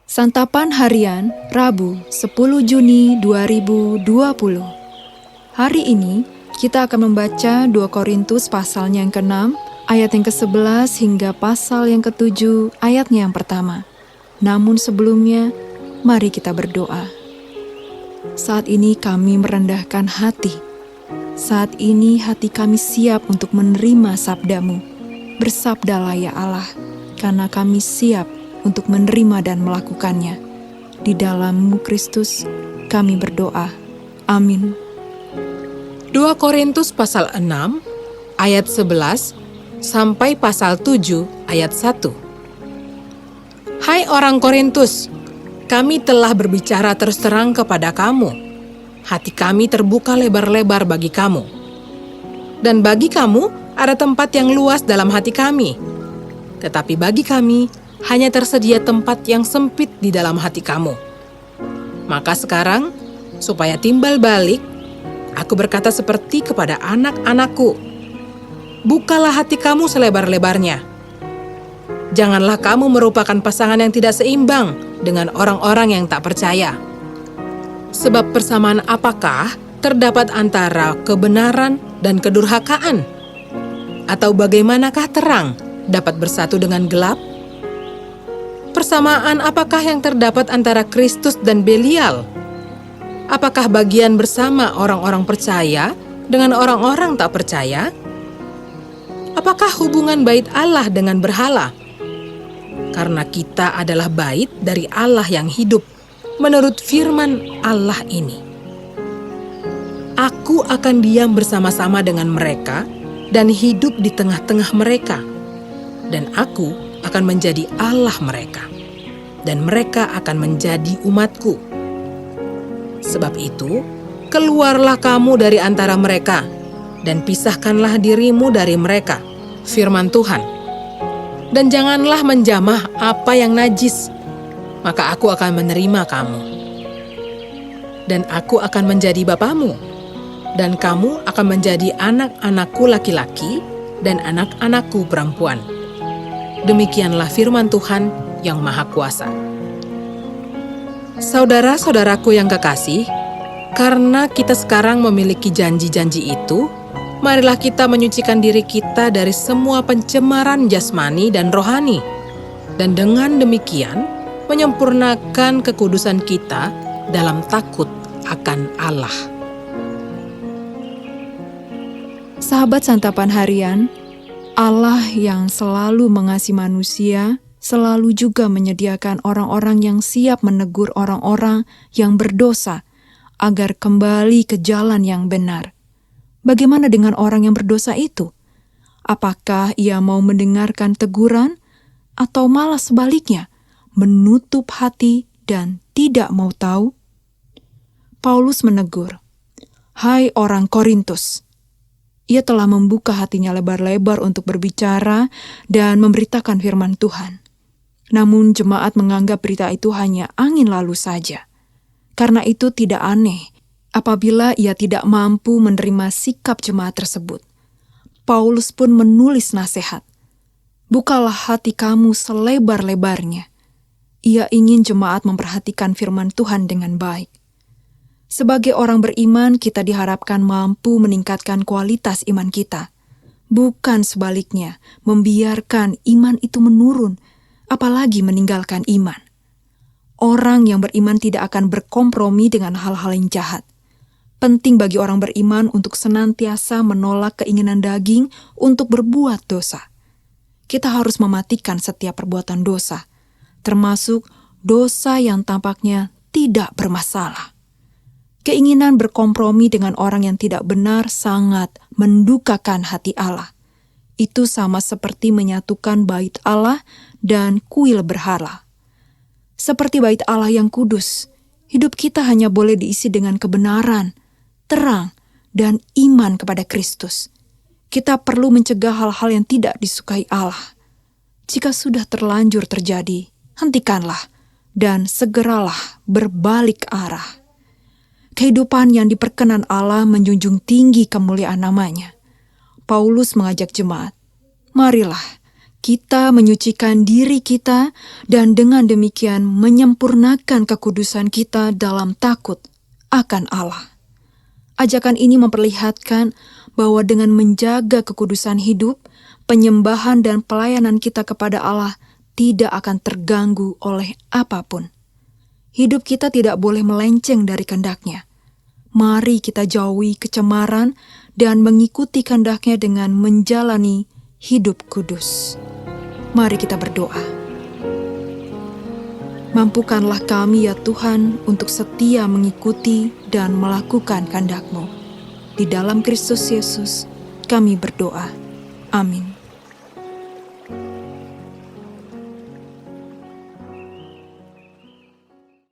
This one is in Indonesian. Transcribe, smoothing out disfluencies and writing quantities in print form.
Santapan Harian Rabu 10 Juni 2020. Hari ini kita akan membaca 2 Korintus pasalnya yang ke-6 ayat yang ke-11 hingga pasal yang ke-7 ayatnya yang pertama. Namun sebelumnya, mari kita berdoa. Saat ini kami merendahkan hati. Saat ini hati kami siap untuk menerima sabda-Mu. Bersabdalah ya Allah, karena kami siap untuk menerima dan melakukannya. Di dalam-Mu Kristus, kami berdoa. Amin. 2 Korintus pasal 6 ayat 11 sampai pasal 7 ayat 1. Hai orang Korintus, kami telah berbicara terus terang kepada kamu. Hati kami terbuka lebar-lebar bagi kamu. Dan bagi kamu ada tempat yang luas dalam hati kami. Tetapi bagi kami hanya tersedia tempat yang sempit di dalam hati kamu. Maka sekarang, supaya timbal balik, aku berkata seperti kepada anak-anakku, bukalah hati kamu selebar-lebarnya. Janganlah kamu merupakan pasangan yang tidak seimbang dengan orang-orang yang tak percaya. Sebab persamaan apakah terdapat antara kebenaran dan kedurhakaan? Atau bagaimanakah terang dapat bersatu dengan gelap? Persamaan apakah yang terdapat antara Kristus dan Belial? Apakah bagian bersama orang-orang percaya dengan orang-orang tak percaya? Apakah hubungan bait Allah dengan berhala? Karena kita adalah bait dari Allah yang hidup, menurut firman Allah ini. Aku akan diam bersama-sama dengan mereka dan hidup di tengah-tengah mereka. Dan aku akan menjadi Allah mereka, dan mereka akan menjadi umatku. Sebab itu, keluarlah kamu dari antara mereka, dan pisahkanlah dirimu dari mereka, firman Tuhan. Dan janganlah menjamah apa yang najis, maka aku akan menerima kamu. Dan aku akan menjadi bapamu, dan kamu akan menjadi anak-anakku laki-laki dan anak-anakku perempuan. Demikianlah firman Tuhan yang Maha Kuasa. Saudara-saudaraku yang kekasih, karena kita sekarang memiliki janji-janji itu, marilah kita menyucikan diri kita dari semua pencemaran jasmani dan rohani, dan dengan demikian menyempurnakan kekudusan kita dalam takut akan Allah. Sahabat Santapan Harian, Allah yang selalu mengasihi manusia, selalu juga menyediakan orang-orang yang siap menegur orang-orang yang berdosa agar kembali ke jalan yang benar. Bagaimana dengan orang yang berdosa itu? Apakah ia mau mendengarkan teguran atau malah sebaliknya, menutup hati dan tidak mau tahu? Paulus menegur, "Hai orang Korintus." Ia telah membuka hatinya lebar-lebar untuk berbicara dan memberitakan firman Tuhan. Namun jemaat menganggap berita itu hanya angin lalu saja. Karena itu tidak aneh apabila ia tidak mampu menerima sikap jemaat tersebut. Paulus pun menulis nasihat. Bukalah hati kamu selebar-lebarnya. Ia ingin jemaat memperhatikan firman Tuhan dengan baik. Sebagai orang beriman, kita diharapkan mampu meningkatkan kualitas iman kita. Bukan sebaliknya, membiarkan iman itu menurun, apalagi meninggalkan iman. Orang yang beriman tidak akan berkompromi dengan hal-hal yang jahat. Penting bagi orang beriman untuk senantiasa menolak keinginan daging untuk berbuat dosa. Kita harus mematikan setiap perbuatan dosa, termasuk dosa yang tampaknya tidak bermasalah. Keinginan berkompromi dengan orang yang tidak benar sangat mendukakan hati Allah. Itu sama seperti menyatukan bait Allah dan kuil berhala. Seperti bait Allah yang kudus, hidup kita hanya boleh diisi dengan kebenaran, terang, dan iman kepada Kristus. Kita perlu mencegah hal-hal yang tidak disukai Allah. Jika sudah terlanjur terjadi, hentikanlah dan segeralah berbalik arah. Kehidupan yang diperkenan Allah menjunjung tinggi kemuliaan namanya. Paulus mengajak jemaat, marilah kita menyucikan diri kita dan dengan demikian menyempurnakan kekudusan kita dalam takut akan Allah. Ajakan ini memperlihatkan bahwa dengan menjaga kekudusan hidup, penyembahan dan pelayanan kita kepada Allah tidak akan terganggu oleh apapun. Hidup kita tidak boleh melenceng dari kehendak-Nya. Mari kita jauhi kecemaran dan mengikuti kehendak-Nya dengan menjalani hidup kudus. Mari kita berdoa. Mampukanlah kami ya Tuhan untuk setia mengikuti dan melakukan kehendak-Mu. Di dalam Kristus Yesus kami berdoa. Amin.